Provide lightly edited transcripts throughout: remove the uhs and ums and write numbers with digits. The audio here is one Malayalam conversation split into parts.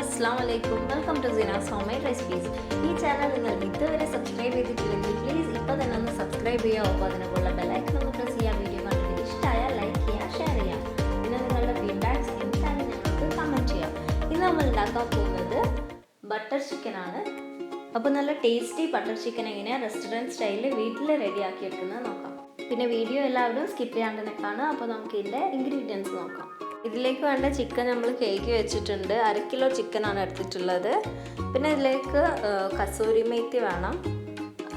Assalamualaikum. Welcome to Zina's Homemade Recipes. ഈ ചാനൽ നിങ്ങൾ ഇതുവരെ സബ്സ്ക്രൈബ് ചെയ്തിട്ടില്ലെങ്കിൽ പ്ലീസ് ഇപ്പോൾ തന്നെ ഒന്ന് സബ്സ്ക്രൈബ് ചെയ്യുക. ഒപ്പം അതിനുള്ള ബെല്ലൈക്കൺ ഒന്ന് പ്രസ് ചെയ്യുക. വീഡിയോ കണ്ടിട്ട് ഇഷ്ടമായാൽ ലൈക്ക് ചെയ്യുക, ഷെയർ ചെയ്യുക. പിന്നെ നിങ്ങളുടെ ഫീഡ്ബാക്ക്സ് എന്തായാലും ഞങ്ങൾക്ക് കമൻറ്റ് ചെയ്യാം. ഇന്ന് നമ്മൾ ഉണ്ടാക്കാൻ പോകുന്നത് ബട്ടർ ചിക്കൻ ആണ്. അപ്പോൾ നല്ല ടേസ്റ്റി ബട്ടർ ചിക്കൻ എങ്ങനെയാണ് റെസ്റ്റോറൻറ്റ് സ്റ്റൈലിൽ വീട്ടിൽ റെഡിയാക്കി എടുക്കുന്നത് നോക്കാം. പിന്നെ വീഡിയോ എല്ലാവരും സ്കിപ്പ് ചെയ്യാണ്ട് തന്നെ കാണുക. അപ്പോൾ നമുക്ക് ഇതിൻ്റെ ഇൻഗ്രീഡിയൻസ് നോക്കാം. ഇതിലേക്ക് വേണ്ട ചിക്കൻ നമ്മൾ കേക്ക് വെച്ചിട്ടുണ്ട്. 1 കിലോ ചിക്കനാണ് എടുത്തിട്ടുള്ളത്. പിന്നെ ഇതിലേക്ക് കസൂരി മേത്തി വേണം.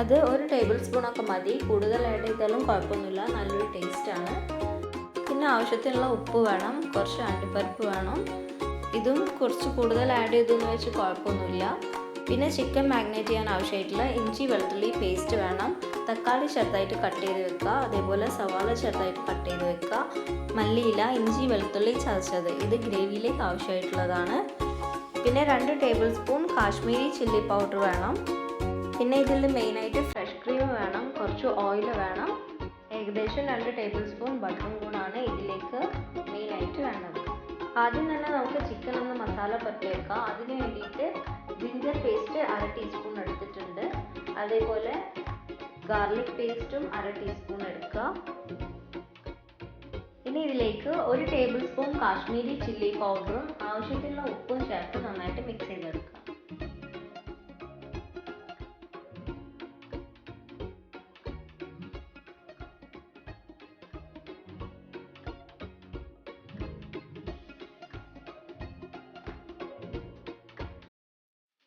അത് 1 ടേബിൾ സ്പൂണൊക്കെ മതി. കൂടുതൽ ആഡ് ചെയ്താലും കുഴപ്പമൊന്നുമില്ല, നല്ലൊരു ടേസ്റ്റാണ്. പിന്നെ ആവശ്യത്തിനുള്ള ഉപ്പ് വേണം, കുറച്ച് അണ്ടിപ്പരിപ്പ് വേണം. ഇതും കുറച്ച് കൂടുതൽ ആഡ് ചെയ്തെന്ന് വെച്ച് കുഴപ്പമൊന്നുമില്ല. പിന്നെ ചിക്കൻ മാഗ്നേറ്റ് ചെയ്യാൻ ആവശ്യമായിട്ടുള്ള ഇഞ്ചി വെളുത്തുള്ളി പേസ്റ്റ് വേണം. തക്കാളി ചെറുതായിട്ട് കട്ട് ചെയ്ത് വെക്കുക. അതേപോലെ സവാള ചെറുതായിട്ട് കട്ട് ചെയ്ത് വെക്കുക. മല്ലിയില, ഇഞ്ചി വെളുത്തുള്ളി ചതച്ചത്, ഇത് ഗ്രേവിയിലേക്ക് ആവശ്യമായിട്ടുള്ളതാണ്. പിന്നെ 2 table spoon Kashmiri chilli powder വേണം. പിന്നെ ഇതിൽ മെയിനായിട്ട് ഫ്രഷ് ക്രീം വേണം, കുറച്ച് ഓയിൽ വേണം. ഏകദേശം 2 ടേബിൾ സ്പൂൺ ബട്ടറും കൂടാണ് ഇതിലേക്ക് മെയിനായിട്ട് വേണ്ടത്. ആദ്യം തന്നെ നമുക്ക് ചിക്കൻ ഒന്ന് മസാല പറ്റി വെക്കാം. അതിന് വേണ്ടിയിട്ട് ജിഞ്ചർ പേസ്റ്റ് 1/2 ടീസ്പൂൺ എടുത്തിട്ടുണ്ട്. അതേപോലെ ഗാർലിക് പേസ്റ്റും 1/2 ടീസ്പൂൺ എടുക്കുക. ഇനി ഇതിലേക്ക് 1 ടേബിൾ സ്പൂൺ കാശ്മീരി ചില്ലി പൗഡറും ആവശ്യത്തിനുള്ള ഉപ്പും ചേർത്ത് നന്നായിട്ട് മിക്സ് ചെയ്തെടുക്കുക.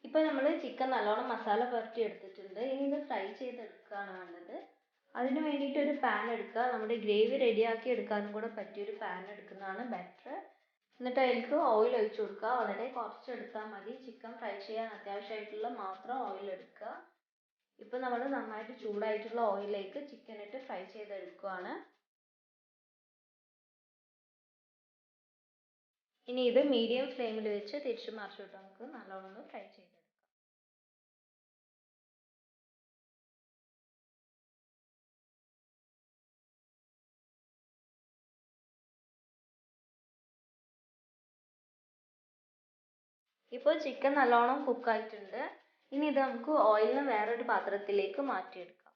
ഇപ്പോൾ നമ്മൾ ചിക്കൻ നല്ലോണം മസാല പുരട്ടി എടുത്തിട്ടുണ്ട്. ഇനി ഇത് ഫ്രൈ ചെയ്തെടുക്കുകയാണ് വേണ്ടത്. അതിന് വേണ്ടിയിട്ട് ഒരു പാൻ എടുക്കുക. നമ്മുടെ ഗ്രേവി റെഡിയാക്കി എടുക്കാനും കൂടെ പറ്റിയൊരു പാൻ എടുക്കുന്നതാണ് ബെറ്റർ. എന്നിട്ട് അതിലേക്ക് ഓയിൽ ഒഴിച്ചു കൊടുക്കുക. വളരെ കുറച്ച് എടുത്താൽ മതി. ചിക്കൻ ഫ്രൈ ചെയ്യാൻ അത്യാവശ്യമായിട്ടുള്ള മാത്രം ഓയിൽ എടുക്കുക. ഇപ്പോൾ നമ്മൾ നന്നായിട്ട് ചൂടായിട്ടുള്ള ഓയിലിലേക്ക് ചിക്കൻ ഇട്ട് ഫ്രൈ ചെയ്തെടുക്കുകയാണ്. ഇനി ഇത് മീഡിയം ഫ്ലെയിമിൽ വെച്ച് തിരിച്ചു മറിച്ചിട്ട് നമുക്ക് നല്ലോണം ഒന്ന് ഫ്രൈ ചെയ്തെടുക്കാം. ഇപ്പോൾ ചിക്കൻ നല്ലോണം കുക്കായിട്ടുണ്ട്. ഇനി ഇത് നമുക്ക് ഓയിലിന് വേറൊരു പാത്രത്തിലേക്ക് മാറ്റിയെടുക്കാം.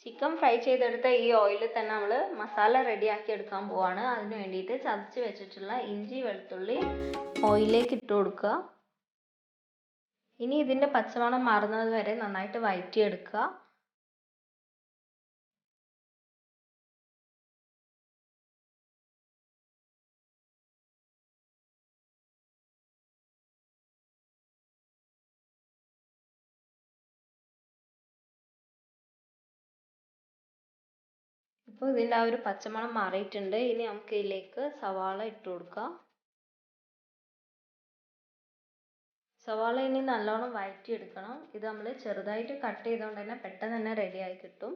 ചിക്കൻ ഫ്രൈ ചെയ്തെടുത്ത ഈ ഓയിലിൽ തന്നെ നമ്മൾ മസാല റെഡിയാക്കി എടുക്കാൻ പോവാണ്. അതിന് വേണ്ടിയിട്ട് ചതച്ച് വെച്ചിട്ടുള്ള ഇഞ്ചി വെളുത്തുള്ളി ഓയിലിലേക്ക് ഇട്ട് കൊടുക്കുക. ഇനി ഇതിൻ്റെ പച്ചമണം മാറുന്നത് വരെ നന്നായിട്ട് വഴറ്റിയെടുക്കുക. ഇപ്പോൾ ഇതിൻ്റെ ആ ഒരു പച്ചമണം മാറിയിട്ടുണ്ട്. ഇനി നമുക്ക് ഇതിലേക്ക് സവാള ഇട്ട് കൊടുക്കാം. സവാള ഇനി നല്ലോണം വഴറ്റിയെടുക്കണം. ഇത് നമ്മൾ ചെറുതായിട്ട് കട്ട് ചെയ്തുകൊണ്ട് തന്നെ പെട്ടെന്ന് തന്നെ റെഡിയായി കിട്ടും.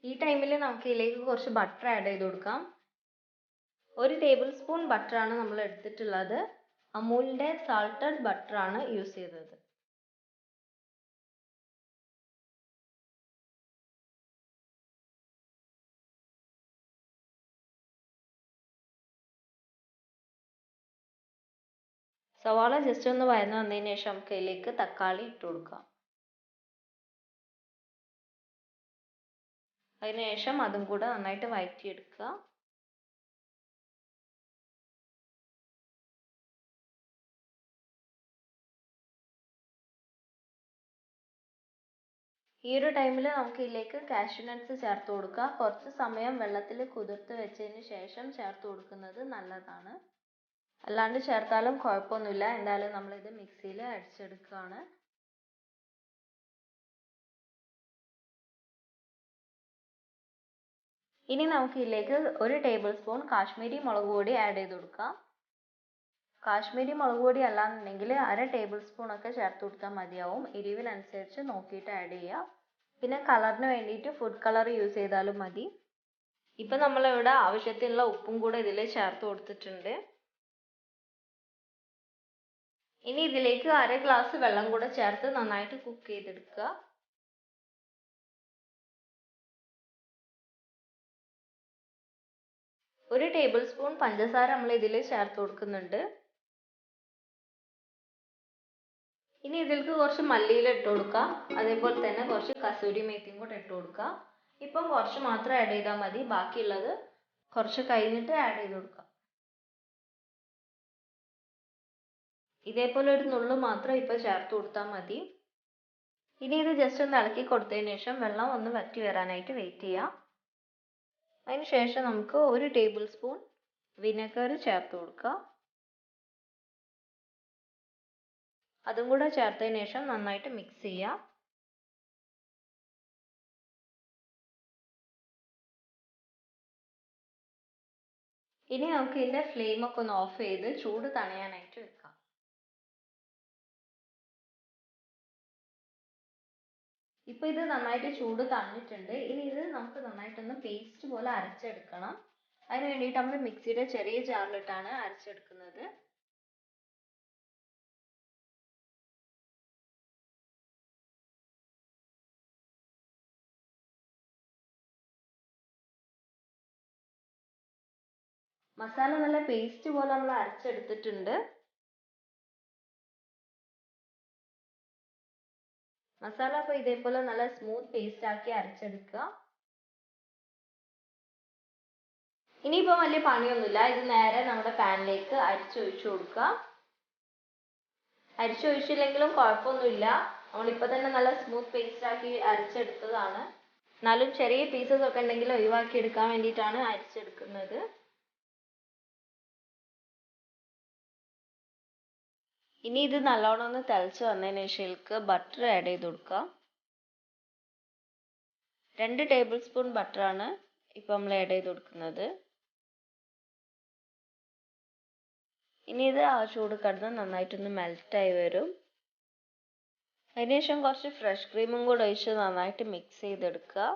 ഈ ടൈമിൽ നമുക്ക് ഇതിലേക്ക് കുറച്ച് ബട്ടർ ആഡ് ചെയ്ത് കൊടുക്കാം. 1 ടേബിൾ സ്പൂൺ ബട്ടറാണ് നമ്മൾ എടുത്തിട്ടുള്ളത്. അമൂലിൻ്റെ സാൾട്ടഡ് ബട്ടറാണ് യൂസ് ചെയ്തത്. സവാള ജസ്റ്റ് ഒന്ന് വഴന്ന് വന്നതിന് ശേഷം നമുക്ക് ഇതിലേക്ക് തക്കാളി ഇട്ട് കൊടുക്കാം. അതിനുശേഷം അതും കൂടെ നന്നായിട്ട് വഴറ്റിയെടുക്കുക. ഈ ഒരു ടൈമിൽ നമുക്ക് ഇതിലേക്ക് കാഷ്യൂ നട്ട്സ് ചേർത്ത് കൊടുക്കുക. കുറച്ച് സമയം വെള്ളത്തിൽ കുതിർത്ത് വെച്ചതിന് ശേഷം ചേർത്ത് കൊടുക്കുന്നത് നല്ലതാണ്. അല്ലാണ്ട് ചേർത്താലും കുഴപ്പമൊന്നുമില്ല. എന്തായാലും നമ്മളിത് മിക്സിയിൽ അടിച്ചെടുക്കുകയാണ്. ഇനി നമുക്ക് ഇതിലേക്ക് 1 ടേബിൾ സ്പൂൺ കാശ്മീരി മുളക് പൊടി ആഡ് ചെയ്ത് കൊടുക്കാം. കാശ്മീരി മുളക് പൊടി അല്ലാന്നുണ്ടെങ്കിൽ 1/2 ടേബിൾ സ്പൂൺ ഒക്കെ ചേർത്ത് കൊടുത്താൽ മതിയാവും. എരിവിനനുസരിച്ച് നോക്കിയിട്ട് ആഡ് ചെയ്യുക. പിന്നെ കളറിന് വേണ്ടിയിട്ട് ഫുഡ് കളർ യൂസ് ചെയ്താലും മതി. ഇപ്പം നമ്മളിവിടെ ആവശ്യത്തിനുള്ള ഉപ്പും കൂടെ ഇതിൽ ചേർത്ത് കൊടുത്തിട്ടുണ്ട്. ഇനി ഇതിലേക്ക് 1/2 ഗ്ലാസ് വെള്ളം കൂടെ ചേർത്ത് നന്നായിട്ട് കുക്ക് ചെയ്തെടുക്കുക. ഒരു ടേബിൾ സ്പൂൺ പഞ്ചസാര നമ്മൾ ഇതിൽ ചേർത്ത് കൊടുക്കുന്നുണ്ട്. ഇനി ഇതിലേക്ക് കുറച്ച് മല്ലിയില ഇട്ട് കൊടുക്കുക. അതേപോലെ തന്നെ കുറച്ച് കസൂരി മേത്തിയും കൂടെ ഇട്ട് കൊടുക്കുക. ഇപ്പം കുറച്ച് മാത്രം ആഡ് ചെയ്താൽ മതി, ബാക്കിയുള്ളത് കുറച്ച് കഴിഞ്ഞിട്ട് ആഡ് ചെയ്ത് കൊടുക്കുക. ഇതേപോലെ ഒരു നുള്ളു മാത്രം ഇപ്പോൾ ചേർത്ത് കൊടുത്താൽ മതി. ഇനി ഇത് ജസ്റ്റ് ഒന്ന് ഇളക്കി കൊടുത്തതിന് ശേഷം വെള്ളം ഒന്ന് വറ്റി വരാനായിട്ട് വെയിറ്റ് ചെയ്യാം. അതിന് ശേഷം നമുക്ക് 1 ടേബിൾ സ്പൂൺ വിനെഗർ ചേർത്ത് കൊടുക്കുക. അതും കൂടെ ചേർത്തതിന് ശേഷം നന്നായിട്ട് മിക്സ് ചെയ്യാം. ഇനി നമുക്ക് ഇതിൻ്റെ ഫ്ലെയിമൊക്കെ ഒന്ന് ഓഫ് ചെയ്ത് ചൂട് തണിയാനായിട്ട് വെക്കാം. ഇപ്പോൾ ഇത് നന്നായിട്ട് ചൂട് തണിഞ്ഞിട്ടുണ്ട്. ഇനി ഇത് നമുക്ക് നന്നായിട്ടൊന്ന് പേസ്റ്റ് പോലെ അരച്ചെടുക്കണം. അതിന് വേണ്ടിയിട്ട് നമ്മൾ മിക്സിയുടെ ചെറിയ ജാറിലിട്ടാണ് അരച്ചെടുക്കുന്നത്. മസാല നല്ല പേസ്റ്റ് പോലെ നമ്മൾ അരച്ചെടുത്തിട്ടുണ്ട്. മസാല അപ്പോൾ ഇതേപോലെ നല്ല സ്മൂത്ത് പേസ്റ്റ് ആക്കി അരച്ചെടുക്കുക. ഇനിയിപ്പോൾ വലിയ പണിയൊന്നുമില്ല. ഇത് നേരെ നമ്മുടെ പാനിലേക്ക് അരിച്ചൊഴിച്ചു കൊടുക്കുക. അരിച്ചൊഴിച്ചില്ലെങ്കിലും കുഴപ്പമൊന്നുമില്ല, നമ്മളിപ്പോൾ തന്നെ നല്ല സ്മൂത്ത് പേസ്റ്റ് ആക്കി അരച്ചെടുത്തതാണ്. എന്നാലും ചെറിയ പീസസ് ഒക്കെ ഉണ്ടെങ്കിൽ ഒഴിവാക്കി എടുക്കാൻ വേണ്ടിയിട്ടാണ് അരിച്ചെടുക്കുന്നത്. ഇനി ഇത് നല്ലോണം ഒന്ന് തിളച്ച് വന്നതിന് ശേഷം ഇതിലേക്ക് ബട്ടർ ആഡ് ചെയ്ത് കൊടുക്കുക. 2 ടേബിൾ സ്പൂൺ ബട്ടറാണ് ഇപ്പോൾ നമ്മൾ ആഡ് ചെയ്ത് കൊടുക്കുന്നത്. ഇനി ഇത് ആ ചൂട് കിടന്ന് നന്നായിട്ടൊന്ന് മെൽറ്റായി വരും. അതിനുശേഷം കുറച്ച് ഫ്രഷ് ക്രീമും കൂടെ ഒഴിച്ച് നന്നായിട്ട് മിക്സ് ചെയ്തെടുക്കുക.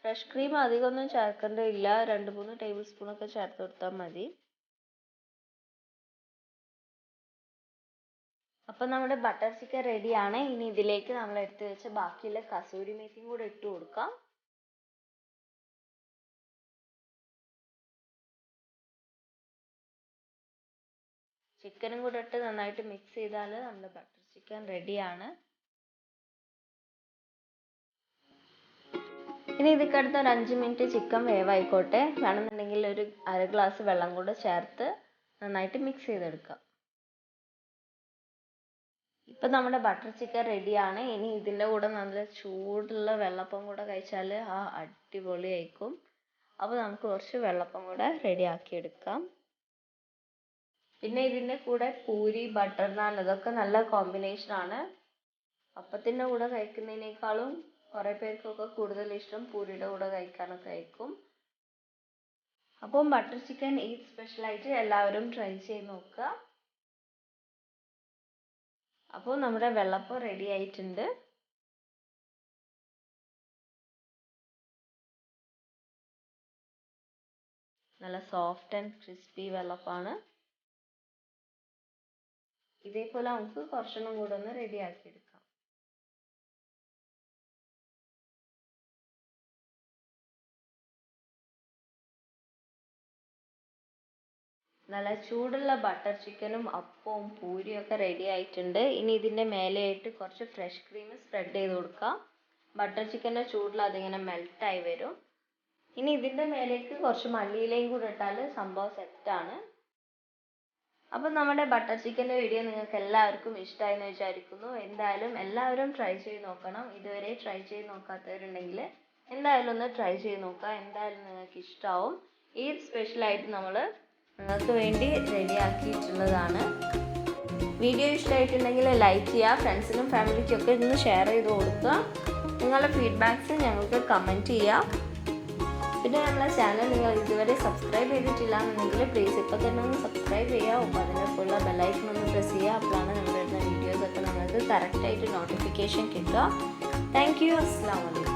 ഫ്രഷ് ക്രീം അധികമൊന്നും ചേർക്കേണ്ടതില്ല, 2-3 ടേബിൾ സ്പൂണൊക്കെ ചേർത്ത് കൊടുത്താൽ മതി. അപ്പം നമ്മുടെ ബട്ടർ ചിക്കൻ റെഡിയാണ്. ഇനി ഇതിലേക്ക് നമ്മൾ എടുത്ത് വെച്ച ബാക്കിയുള്ള കസൂരി മേത്തിയും കൂടെ ഇട്ട് കൊടുക്കാം. ചിക്കനും കൂടെ ഇട്ട് നന്നായിട്ട് മിക്സ് ചെയ്താൽ നമ്മുടെ ബട്ടർ ചിക്കൻ റെഡിയാണ്. ഇനി ഇതിക്കടുത്ത് ഒരു 5 മിനിറ്റ് ചിക്കൻ വേവായിക്കോട്ടെ. വേണമെന്നുണ്ടെങ്കിൽ ഒരു 1/2 ഗ്ലാസ് വെള്ളം കൂടെ ചേർത്ത് നന്നായിട്ട് മിക്സ് ചെയ്തെടുക്കാം. ഇപ്പം നമ്മുടെ ബട്ടർ ചിക്കൻ റെഡിയാണ്. ഇനി ഇതിൻ്റെ കൂടെ നല്ല ചൂടുള്ള വെള്ളപ്പം കൂടെ കഴിച്ചാൽ അടിപൊളിയായിരിക്കും. അപ്പോൾ നമുക്ക് കുറച്ച് വെള്ളപ്പം കൂടെ റെഡിയാക്കി എടുക്കാം. പിന്നെ ഇതിൻ്റെ കൂടെ പൂരി, ബട്ടർ നാൻ, അതൊക്കെ നല്ല കോമ്പിനേഷനാണ്. അപ്പത്തിൻ്റെ കൂടെ കഴിക്കുന്നതിനേക്കാളും കുറേ പേർക്കൊക്കെ കൂടുതൽ ഇഷ്ടം പൂരിയുടെ കൂടെ കഴിക്കാനൊക്കെ ആയിരിക്കും. അപ്പം ബട്ടർ ചിക്കൻ ഈദ് സ്പെഷ്യലായിട്ട് എല്ലാവരും ട്രൈ ചെയ്ത് നോക്കുക. അപ്പോൾ നമ്മുടെ വെള്ളപ്പം റെഡി ആയിട്ടുണ്ട്. നല്ല സോഫ്റ്റ് ആൻഡ് ക്രിസ്പി വെള്ളപ്പമാണ്. ഇതേപോലെ നമുക്ക് കുറച്ചെണ്ണം കൂടെ ഒന്ന് റെഡിയാക്കി എടുക്കാം. നല്ല ചൂടുള്ള ബട്ടർ ചിക്കനും അപ്പവും പൂരിയും ഒക്കെ റെഡി ആയിട്ടുണ്ട്. ഇനി ഇതിൻ്റെ മേലെയായിട്ട് കുറച്ച് ഫ്രഷ് ക്രീം സ്പ്രെഡ് ചെയ്ത് കൊടുക്കാം. ബട്ടർ ചിക്കൻ്റെ ചൂടിൽ അതിങ്ങനെ മെൽറ്റായി വരും. ഇനി ഇതിൻ്റെ മേലേക്ക് കുറച്ച് മല്ലിയിലയും കൂടെ ഇട്ടാൽ സംഭവം സെറ്റാണ്. അപ്പം നമ്മുടെ ബട്ടർ ചിക്കൻ്റെ വീഡിയോ നിങ്ങൾക്ക് എല്ലാവർക്കും ഇഷ്ടമായി എന്ന് വിചാരിക്കുന്നു. എന്തായാലും എല്ലാവരും ട്രൈ ചെയ്ത് നോക്കണം. ഇതുവരെ ട്രൈ ചെയ്ത് നോക്കാത്തവരുണ്ടെങ്കിൽ എന്തായാലും ഒന്ന് ട്രൈ ചെയ്ത് നോക്കുക. എന്തായാലും നിങ്ങൾക്ക് ഇഷ്ടമാവും. ഈ സ്പെഷ്യലായിട്ട് നമ്മൾ നിങ്ങൾക്ക് വേണ്ടി റെഡിയാക്കിയിട്ടുള്ളതാണ്. വീഡിയോ ഇഷ്ടമായിട്ടുണ്ടെങ്കിൽ ലൈക്ക് ചെയ്യുക, ഫ്രണ്ട്സിനും ഫാമിലിക്കും ഒക്കെ ഇന്ന് ഷെയർ ചെയ്ത് കൊടുക്കുക. നിങ്ങളുടെ ഫീഡ്ബാക്ക്സ് ഞങ്ങൾക്ക് കമൻറ്റ് ചെയ്യുക. പിന്നെ നമ്മളെ ചാനൽ നിങ്ങൾ ഇതുവരെ സബ്സ്ക്രൈബ് ചെയ്തിട്ടില്ല എന്നുണ്ടെങ്കിൽ പ്ലീസ് ഇപ്പോൾ തന്നെ ഒന്ന് സബ്സ്ക്രൈബ് ചെയ്യുക. അപ്പോൾ അതിനൊക്കെയുള്ള ബെല്ലൈക്കൺ ഒന്ന് പ്രസ് ചെയ്യുക. അപ്പോഴാണ് നമ്മൾ വരുന്ന വീഡിയോസൊക്കെ നിങ്ങൾക്ക് കറക്റ്റായിട്ട് നോട്ടിഫിക്കേഷൻ കിട്ടുക. Thank you. അസ്സലാമു അലൈക്കും.